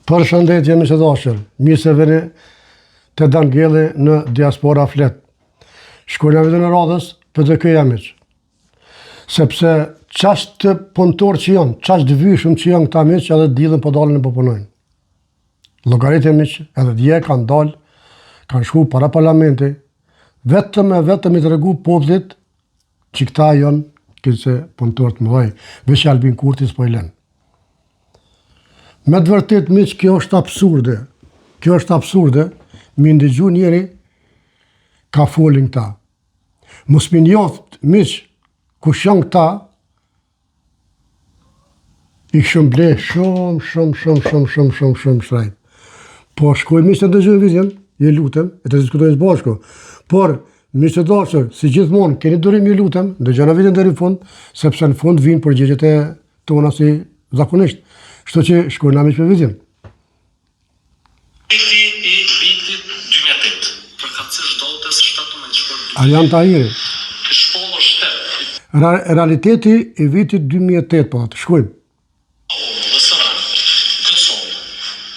Përshëndetje miq të dashur, mirë se vini te Dangelli në Diaspora Flet. Shkojnë vitën e radhës për të këja miq. Sepse qaq të punëtor që janë, qaq të vyshëm që janë këta miq, edhe dilën po dalën e po punojnë. Llogaritë miq, edhe dje kanë dalë, kanë shku para parlamenti, vetëm i tregu popullit që këta janë këse punëtor të mëdhej, veç Albin Kurti s'po i lën. Me të vërtet, miq, kjo është absurde. Kjo është absurde, mi ndëgju njeri ka folin këta. Mos mi njoft, miq, kush janë këta, i këshëm ble shumë shrejt. Po shkoj miq të ndëgjoj vizion, ju lutem, e të diskutojnë së bashku. Por, miq të dashur, si gjithmonë, keni durim, ju lutem, ndëgjona vizion deri në fund, sepse në fund vinë përgjigjet e tona si zakonisht. Kështu që shkojnë miq për vizion. I vitit 2008, përkatësisht datës 17 Arjan Tahiri. shkollë shtet. Realiteti i vitit 2008, po atë shkojmë. Dhe Saran, këtë sonë,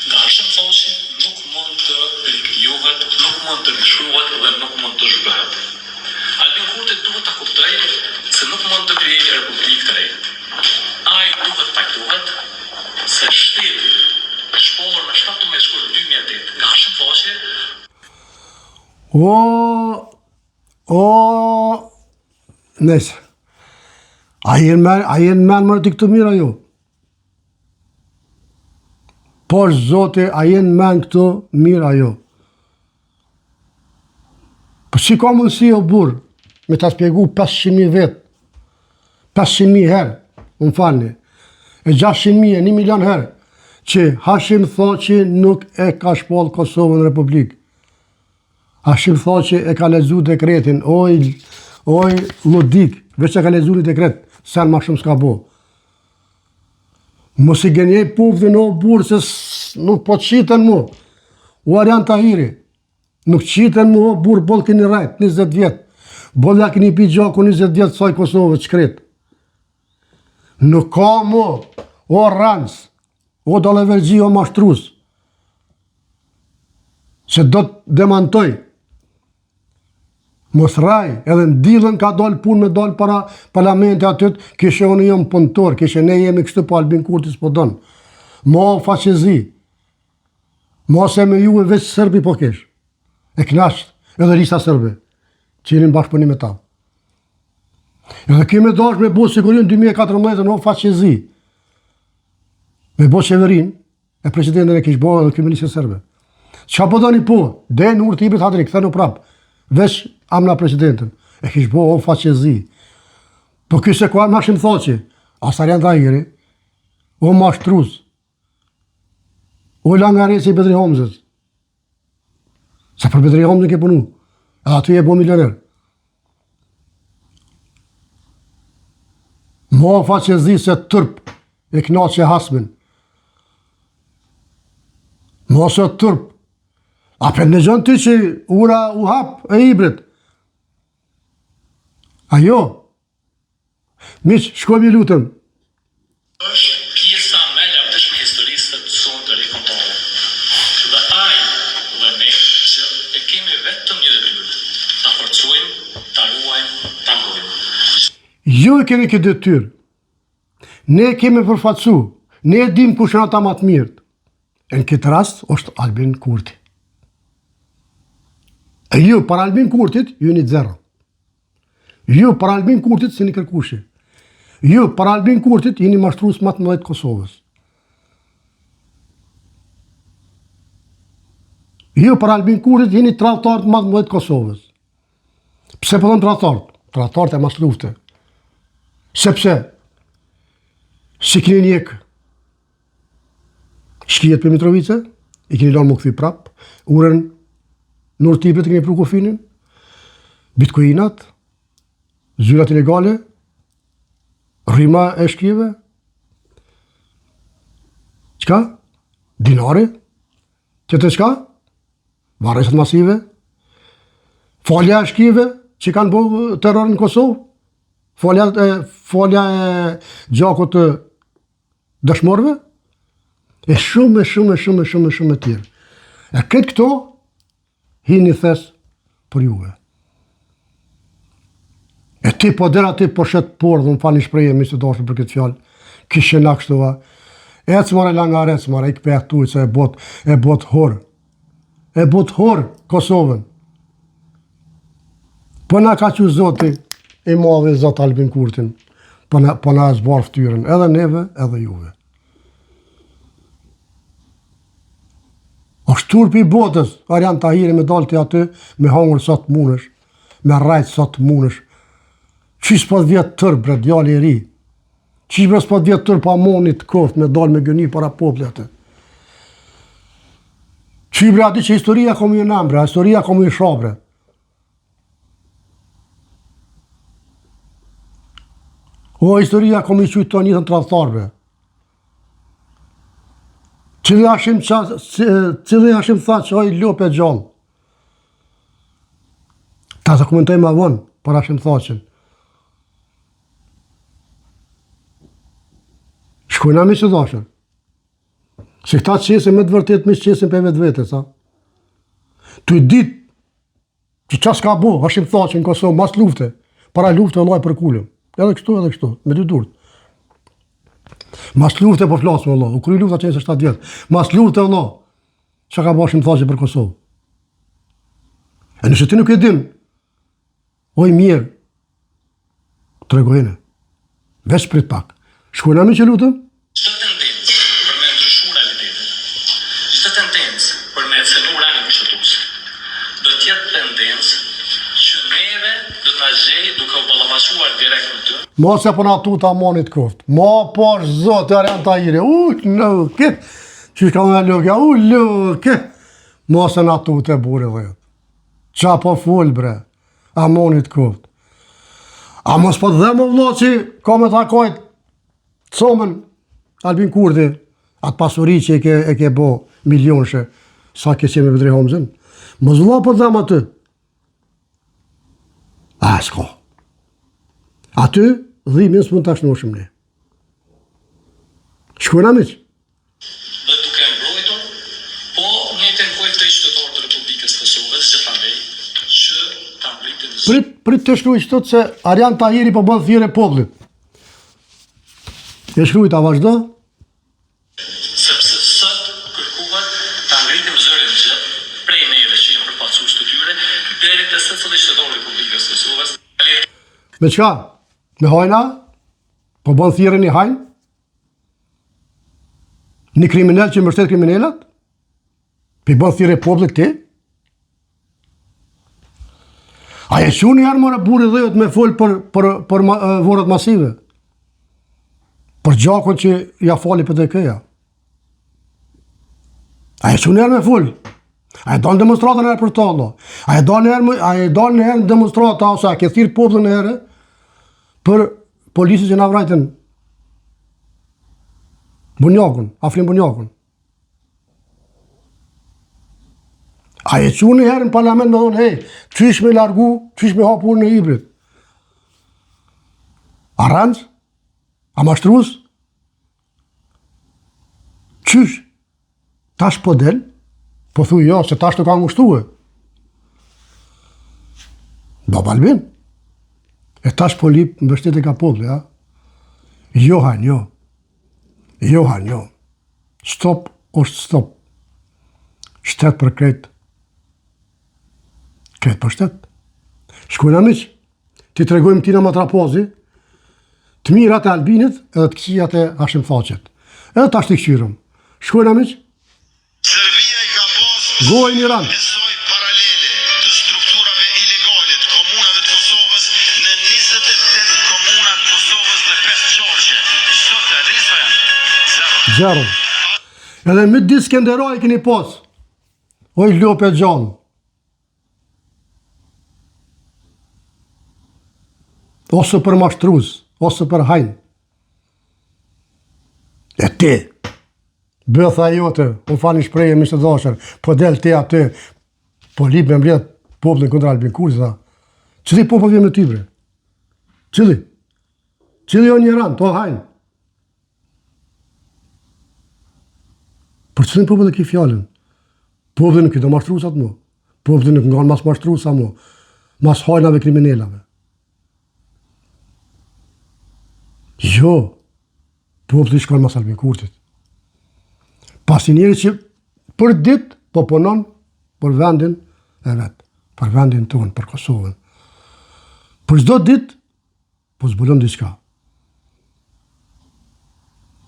nga Hashim Thaçi nuk mund të rikrijohet, nuk mund të rishkruhet dhe nuk mund të zhbëhet. Albin Kurti duhet ta kuptojë se nuk mund të krijojë republikë të re. Ai duhet pajtohet se shteti shkollur me 17 shkollë 2008 nga Hashim Thaçi. Nëse. A jenë men mërë të këtë mira jo? Por zote, a jenë men këto mira jo? Po që ka mundësi o burë, me të spjegu 500.000 vetë, 500.000 herë, më falni, e 600.000, 1 milion herë, që Hashim Thaçi nuk e ka shpallë Kosovën në Republikë. Hashim Thaçi e ka lexuar dekretin, oj lodik, veç e ka lexuar një dekret, sen ma shumë s'ka bo. Mos i gënjej popullin o burë, se nuk po qiten mu. O Arjan Tahiri, nuk qiten mu o burë, boll kini rajt, 20 vjetë. Bolla kini pi gjaku 20 vjetë saj Kosovë, qkret. Nuk ka mu, o rans, o dalevergji, o mashtrus. Se do të demantoj. Mos raj, edhe në dilën ka dalë punë me dalë para parlamenti atyt, kishe unë jam punëtor, kishe ne jemi kështu po Albin Kurti s'po donë. Ma faqezi. Ma se me ju e veç Sërbi po kish. E knasht, edhe risa Sërbi, që jeni në bashkëpunim me ta. Edhe kemi dash me bo sigurin 2014 në faqezi. Me bo qeverin, e presidentin e kish bo edhe Kriminalistin Sërbe. Qa po doni po, dhe në urë të ibrit hatri, këthenu prap, veç amna presidentin, e kish bo o faqezi. Po kise ku amë Hashim Thaçi, as Arjan Tahiri, o mashtrus, o langaresi i Bedri Homzës. Se për Bedri Homzën ke punu, edhe aty e bo milioner. Mo faqezi se tërp, e knaqe hasmin. Mo se tërp, a për në gjënë ty që ura u hap e ibrit. Ajo, miq, shkojmë i lutëm. Është pjesa me lavdëshme historisë të sonë të rekontore. Dhe ai dhe ne që e kemi vetëm një detyrë, ta forcojmë, ta ruajmë, ta mbrojmë. Ju e keni këtë detyrë. Ne kemi përfaqësu, ne e dim kush janë ata më të mirët. Në këtë rast është Albin Kurti. E ju, para Albin Kurtit, ju një zero. Ju, para Albin Kurtit, si një kërkushi. Ju, para Albin Kurtit, jeni mashtrus më të mëdhej të Kosovës. Ju, para Albin Kurtit, jeni tradhtarët më të mëdhej të Kosovës. Pse po thon tradhtarët? Tradhtarët e mashtrufte. Sepse, si keni njek shkijet për Mitrovice, i keni lanë më këthi prap, uren Nur Tiprit keni pru kufinin, bitcoinat, zyrat ilegale, rrima e shkjeve, qka? Dinari, qëtë qka? Varresat masive, falja e shkjeve që kanë bo terror në Kosovë, falja e gjakut të dëshmorëve, E shumë e tjerë. E këtë këto, hini thes për juve. E ti po dera ti po shet por, dhe më fali shpreje, mi se dashur për këtë fjallë, kishe na kështova, ecmare langar ecmare, i këpeh tuj, se e bot hor Kosovën. Po na ka që zoti, i madhe zot Albin Kurtin, po na e zbarë ftyrën, edhe neve, edhe juve. Është turpi i botës, Arjan Tahiri me dalë të aty, me hangër sa të munësh, me rajtë sa të munësh. Qysh s'pat vjetë tërë, bre, djali i ri. Qysh bre s'pat vjetë tërë pa monit koft, me dalë me gëni para popli aty. Qysh bre ati që historia komu i nam, bre, historia komu i shra, bre. O, historia komu i qujtë të njëtën të radhëtar, bre. Cili ashim tha që oj lop e gjallë. Ta të komentoj ma vonë, për ashim thaqen. Shkojna mi që dhashën. Se këta qesin me të vërtet, mi qesin për vetë vete, sa. Tu i dit që qa s'ka bo, ashim thaqen në Kosovë, mas lufte, para lufte e laj për kullëm. Edhe kështu, me dy durët. Mas lufte po flasme Allah, u kry lufta që e se 7 vjetë. Mas lufte Allah, që ka bashim thaqe për Kosovë. E nëse ti nuk e din, oj mirë, të regojene, veç prit pak. Shkojna mi që lutëm? Çdo tendencë për me ndryshu realitetin, çdo tendencë për me cenu realin kushtetues, do t'jetë tendencë që neve do t'na gjej duke u ballafaquar direkt me ty. Mos e përna tu ta monit koft. Ma pash zot, Arjan Tahiri. Lëke. Qysh ka me lëke? Lëke. Mos e na tu të buri dhe. Qa po full, bre. A monit koft. A mos po dhe më vlo që ka me takojt comën Albin Kurti, atë pasuri që e ke bo milionëshe, sa ke qenë me Bedri Hamzën. Mos vlo po dhe më aty. A, s'ka. Aty, dhimin s'mund të ashnoshim ne. Shkojna miq. Dhe duke mbrojtur, po një të nkojt të qytetarë të Republikës Kosovës, gjithandej, që ta mbritin Prit të shkruj qëtët se Arjan Tahiri po bën thirrje popullit. E shkruj ta vazhdo? Sepse sot kërkuat ta ngritim zërin që prej neve që jemi përfaqësues të tyre, deri te secili qytetar i Republikës Kosovës. Me çka? Me hajna? Po bën thirrje një hajn? Një kriminal që mbështet kriminalat? Pi bën thirrje popullit ti? A e quni jarë mëra buri dhejët me fol për vorët masive? Për gjakon që ja fali për DK-ja? A e quni jarë me fol? A e dalë demonstratën e herë për tallo? A e dalë në herë në demonstrata ose a ke thirë popullin e herë për polisit që na vrajten Bunjakun, Afrin Bunjakun? A e që një herë në parlament me thonë, hej, qysh me largu, qysh me hapur në hibrit? A rëndës? A mashtrus? Qysh? Tash po del? Po thuj jo, se tash të ka ngushtuhe. Baba Albin? E tash po lip në bështet e ka popli, ja? Jo, han, jo. Jo, han, jo. Stop është stop. Shtet për krejt. Krejt për shtet. Shkojna miq, ti të regojmë tina matrapozi, të mirat e Albinit edhe të këqijat e Hashim Thaqet. Edhe tash të këqyrëm. Shkojna miq? Serbia i ka pas Gojë një rand. besoj paralele të strukturave ilegale të komunave të Kosovës në 28 komuna të Kosovës dhe 5 qorqe. Sot e riso janë. Zero. Edhe me disë Skenderaj keni pas. Oj, lop e gjallë. Ose për mashtruz, ose për hajnë. E ti, bëtha jote, unë fali shpreje mishë të dashër, po del ti aty, po lip me mbledh poplin kundra Albin Kurti, tha. Cili popull vjen me ty, bre? Cili? Cili o një rand, to hajnë? Për cilin popull e ki fjallën? Populli nuk i do mashtrusat mu. Populli nuk nga mas mashtrusa mu. Mas hajnave kriminelave. Jo. Populli shkon mas Albin Kurtit. Pasi njeri që për dit po punon për vendin e vetë. Për vendin tonë, për Kosovën. Për çdo dit po zbulon diçka.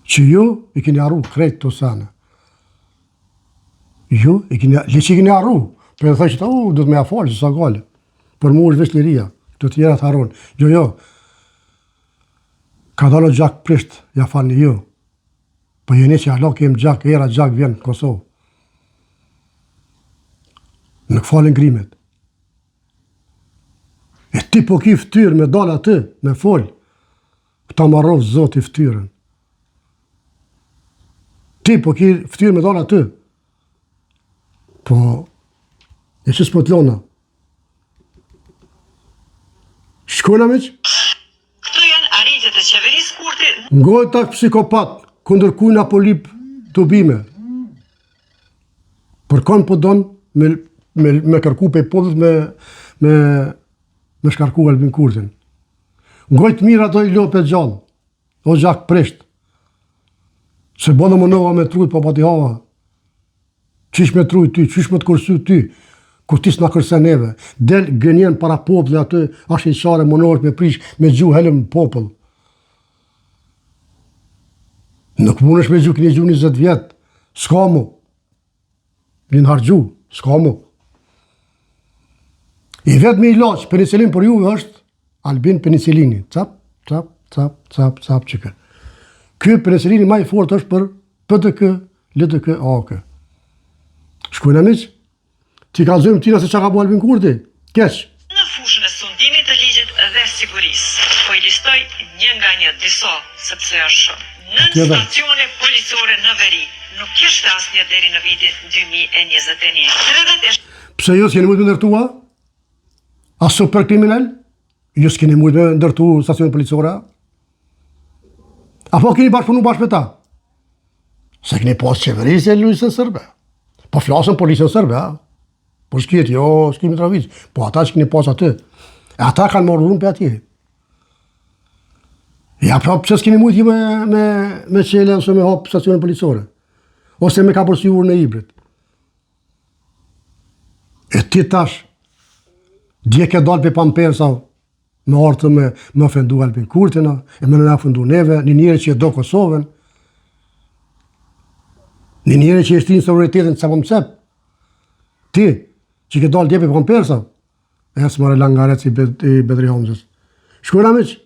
Që ju i keni arru krejt të sene. Ju i keni, le që i keni arru. Për e thaj që do të me a falë, që sa gale. Për mu është veç liria, të tjera të harun. Jo. Ka dalë gjak prisht, ja falni ju. Po jeni që Allah kem gjak, era gjak vjen në Kosovë. Nuk falin grimet. E ti po ki ftyrë me dalë aty, me folë. Ta marrov Zoti ftyrën. Ti po ki ftyrë me dalë aty. Po, e që s'po t'lona. Shkona me që? Këto janë arritjet e qeverisë Kurti. Ngoj tak psikopat, kundër kujna po lip të bime. Për kanë po donë me kërku pe podhët me shkarku Albin Kurtin. Ngoj të mirë ato i lope gjallë, o gjak prisht. Se bono më nova me trujt, pa pati hava. Qish me trujt ty, qish me të kërsu ty, kur ti s'na kërse neve. Del gënjen para populli aty, ashtë i qare më nërët me prish, me gju helëm popull. Nuk mundesh me gju, këni gju 20 vjetë. S'ka mu. Vinë hargju, s'ka mu. I vetë me ilaç, penicillin për juve është Albin penicillini. Cap, qëke. Ky penicillini ma i fort është për PDK, LDK, AK. Shkojnë e miq, ti ka zëmë tina se që ka bu Albin Kurti? Keq. Në fushën e sundimit të ligjit dhe sigurisë, po i listoj një nga një disa, sepse është nën stacione policore në veri, nuk kishte asnjë deri në vitin 2021. Pse jo s'keni mujtë me ndërtua? A super kriminal? Jo s'keni mujtë me ndërtu stacione policore? Apo keni bashkëpunu bashkë me ta? Se keni pas qeverisje e lujësën sërbe. Po flasën policën sërbe, a? Po s'kjet, jo, s'kemi Mitrovic. Po ata që keni pas aty. E ata kanë marrë dhunë për atje. Ja, pra, pëse s'keni mujtë me qele ose me hapë stacione policore? Ose me ka përsi urë në ibrit? E ti tash, dje ke dalë për pampersa, me artë me ofendu Albin Kurtina, e me në ofendu neve, një njëri që e do Kosovën, një njëri që e shtinë soverenitetin të cep, ti, që ke dalë dje për pampersa, e së mare langarec i Bedri Hamzës. Shkojna me që?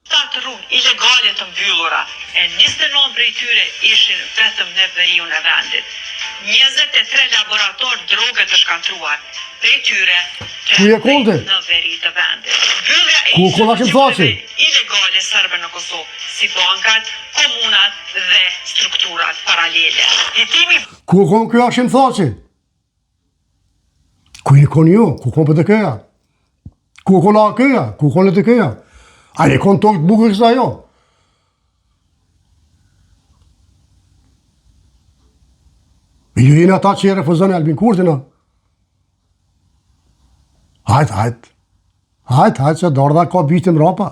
7 rrugë ilegale të mbyllura, e 29 prej tyre ishin vetëm në veriun e vendit. 23 laborator droge të shkatruar, prej tyre Ku je konte? në veri të vendit. Mbyllja e Ku kollashim thaci? ilegale serbe në Kosovë, si bankat, komunat dhe strukturat paralele. Jetimi Ku kon kjo ashim thaci? Ku i kon jo? Ku kon për të këja? Ku kon a këja? Ku kon e të këja? A i kon tokë të bukë kësa jo? Ju jeni ata që i refuzoni Albin Kurtina? Hajt, se dardha ka bishtë mrapa.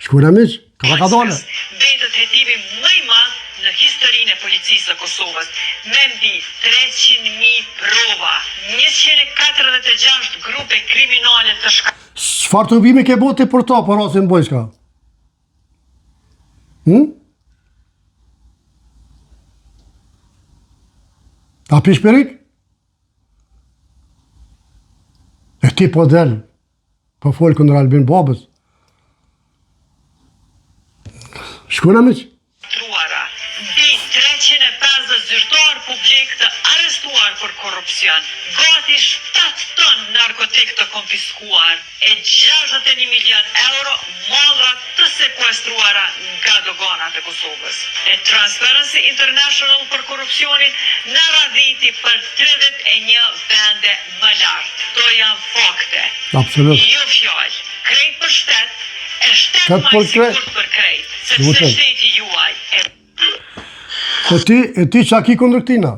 Shkujnë e miq, ka dole. Betët hetimi më i madh në historinë e policisë së Kosovës, me mbi 300.000 prova, 146 grupe kriminale të Çfarë të vimi ke bote për ta, për rasin bojshka? A pish perik? E ti po del, po folë këndër Albin babës. Shkuna miq? truara, mbi 350 zyrtar publik të arrestuar për korrupsion, gati 7 ton narkotik të konfiskuar e 61 milion euro mallra të sekuestruara nga doganat e Kosovës. E Transparency International për korrupsionin në radhiti për 31 vende më lartë. To janë fakte. Absolut. Jo fjallë. Krejt për shtet, e shtet Shtet më për i sigurt për krejt, sepse Vërtet. shteti juaj e E ti që a ki kundër këtina?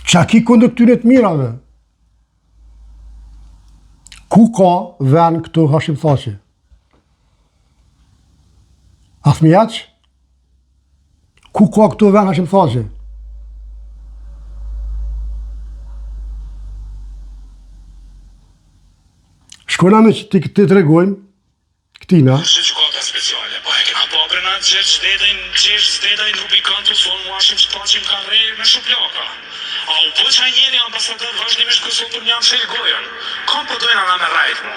Që a ki kundër këtyre të mirave? Ku ka ven këtu Hashim Thaçi? Athmijaq? Ku ka këtu ven Hashim Thaçi? Shkojna me që ti të regojmë këtina. Gjykata speciale, po e kena pa për na gjesh zdedaj në rubikantu sonë mu ashim shpaqim ka rejë me shuplaka. A u po që a njeri ambasador vazhdimisht Kosovë për njëm shel gojen. Kam po dojna nga me rajt mu.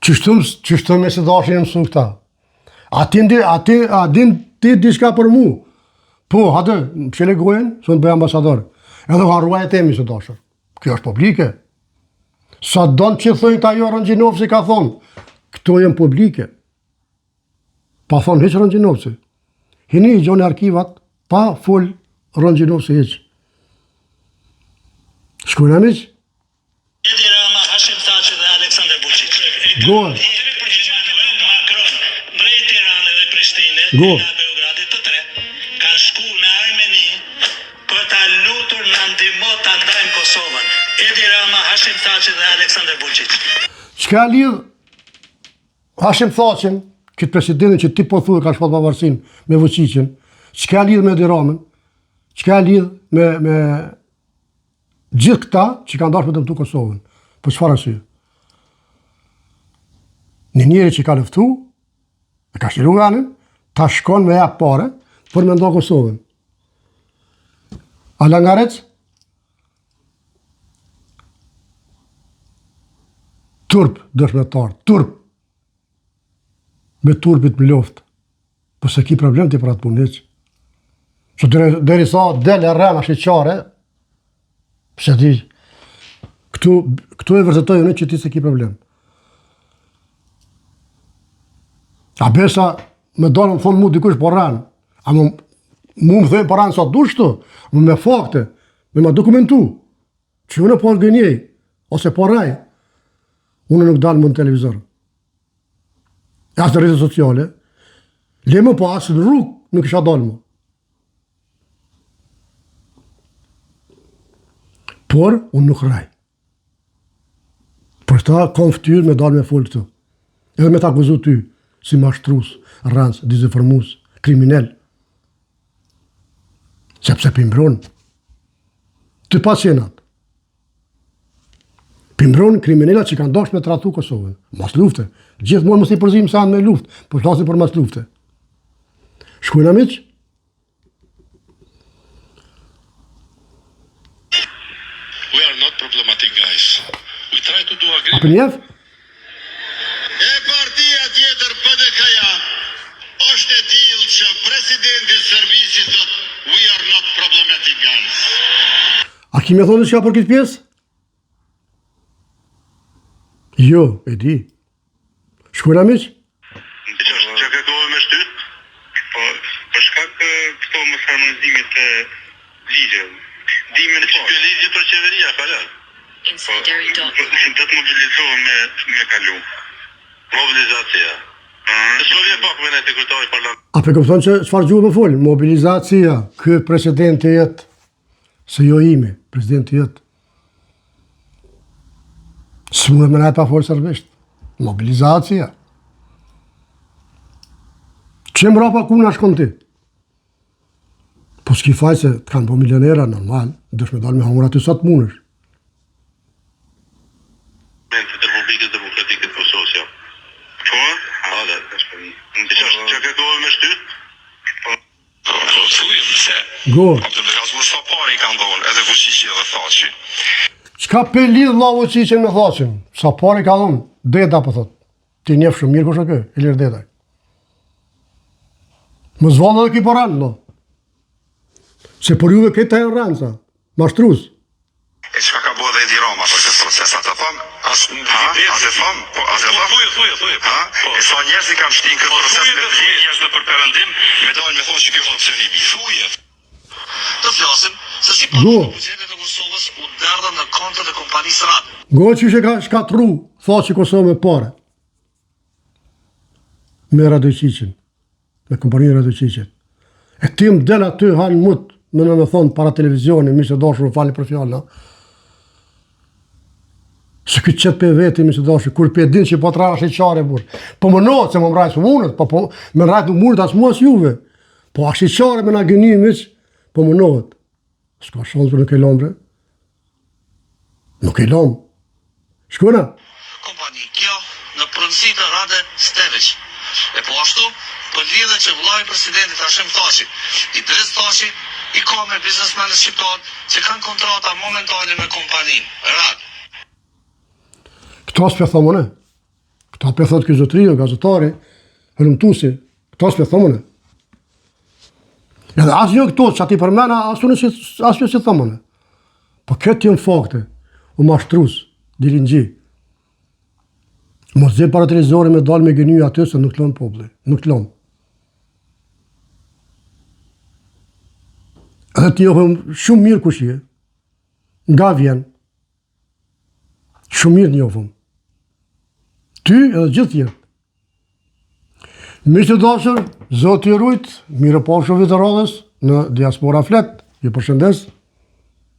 Qështëm me se dashin e mësu këta? A din ti diçka për mu? Po, hate, më shel e gojen, së në bëj ambasador. Edhe harruaj e temi se dashër. Kjo është publike. Sa donë që thëjnë ta jo Rëngjinovci ka thonë, këto jenë publike. Pa thonë heqë Rëngjinovci. Hini i gjoni arkivat, pa full Rëngjinovci heqë. Shkujnë amiq? Edi Rama, Hashim Thaçi dhe Aleksandar Vučić. Gohet. Emmanuel Macron, mbreti i Tiranës dhe Prishtinës, Gohet. nga Beogradi të tre, kanë shku në Armeni për ta lutur na ndihmo ta ndajmë Kosovën. Edi Rama, Hashim Thaçi dhe Aleksandar Vučić. Çka lidh Hashim Thaçin, këtë presidentin që ti po thuaj ka shpat pavarësinë me Vučićin, çka lidh me Edi Ramën? Çka lidh me gjithë këta që kanë dashur të dëmtu Kosovën? Po çfarë arsye? Një njeri që ka luftu, e ka shiru ganin, ta shkon me jap pare për me nda Kosovën. A Langarec? Turp dëshmetar, turp. Me turpit më luft. Po se ki problem ti për atë punit. Që deri sa del e rrema shqeqare, pëse ti, këtu e vërtetoj unë që ti se ki problem. A besa me dalë më thonë mu dikush po rranë, a mu më thëjnë po rranë sa dushtu, me fakte, me ma dokumentu, që unë po gënjej, ose po rraj, unë nuk dalë më në televizor. Asë në rrjetet sociale, le më po asë në rrugë nuk isha dalë më. Por, unë nuk rraj. Për ta kam ftyrë me dalë me folë këtu. Edhe me ta akuzu ty, si mashtrus, rrancë, dizinformus, kriminel. Sepse pimbron. Të pacienat. Pimbron kriminalat që kanë dashur me tratu Kosovën. Mas lufte. Gjithmonë mos i përzim sa me luftë, por flasim për mas lufte. Shkojnë amiq? We are not problematic guys. We try to do agreement. A për njef? E partia tjetër PDK-ja është e tillë që presidenti i Serbisë thotë we are not problematic guys. A ki me thonë diçka për këtë pjesë? Jo, e di. Shkojnë amiq? Që kërkove me shtyt? Po, për shkak këto mos harmonizimit të ligjeve. Dimin që kjo ligji për qeveria, falan. Do të mobilizohem me kalu. Mobilizacija. Shprovje pak me ne të kërtoj parlament. A për këmë thonë që çfarë gjuhë më folë? Mobilizacija, kë presidenti jetë, se jo imi, presidenti jetë. Së më dhe me najtë pa folë sërbisht. Mobilizacija. Që më rapa ku në shkon ti? Po s'ki faj se të kanë po milionera, normal, dësh me dalë me hamur aty sa të munësh. Të Republikës Demokratike të Kosovës, ja. Po? A, dhe, që kërkove me shtyt? Thujem se Go. Abdulrazur Sapari kanë dhonë, edhe Vučići edhe Thaçi. Qka pe lidh la Vučićin me Thaçin? Sapari ka dhonë, deta po thot. Ti njef shumë mirë kusha kë, e lirë detaj. Më zvalë edhe ki po ranë, no. Se për juve këtë e ranë, sa. Mashtrus. E çka ka bo dhe Edi Rama për këtë proces, atë thëmë? Atë thëmë? Po, atë thëmë? E sa njerëz i kam shti në këtë proces me të gjithë njerëz dhe për perëndim, me dalë me thonë që kjo funksionimi mirë. Thuje. Të flasim se si Go. buxhetet e Kosovës u derdha në kontot e kompanisë RAD. Go që ishe ka shkatru, Thaçi Kosovë me pare. Me Radojqiqin. Me kompaninë Radojqiqin. E ti më del aty hanë mut, me në me thonë para televizioni, mi se dashur u fali për fjallë, se këtë qëtë për veti, mi se dashur, kur për din që po të rrash e qare, burë. Po më notë, se më më rajtë së munët, po me rajtë nuk munët asë mua s'juve. Po ashtë i qare me nga gënimit, po më notë. Ska shansë për nuk e lomë, bre. Nuk e lomë. Shkuna? Kompani, kjo në pronësi të Rade Stević. E po ashtu, për lidhe që vllai presidentit Hashim Thaçi, Idris Thaçi, i ka me biznesmenët shqiptar që kanë kontrata momentale me kompaninë Rad. Këta s'pe thomone. Këta pe thot kjo zotërio, gazetari, hëllumtusi. Këta s'pe thomone. Edhe asë një këto që ati përmena, asë një si thomone. Po këtë jenë fakte, u mashtrus, dilin gji. Mos zhe para televizori me dalë me gëny aty se nuk lonë populli. Nuk lonë. Edhe ti johëm shumë mirë kush je. Nga vjen. Shumë mirë njohëm. Ty edhe gjithë tjerë. Mirë të dashur, Zoti ju rujt, mirë pafshim vit të radhës në Diaspora Flet. Ju përshëndes.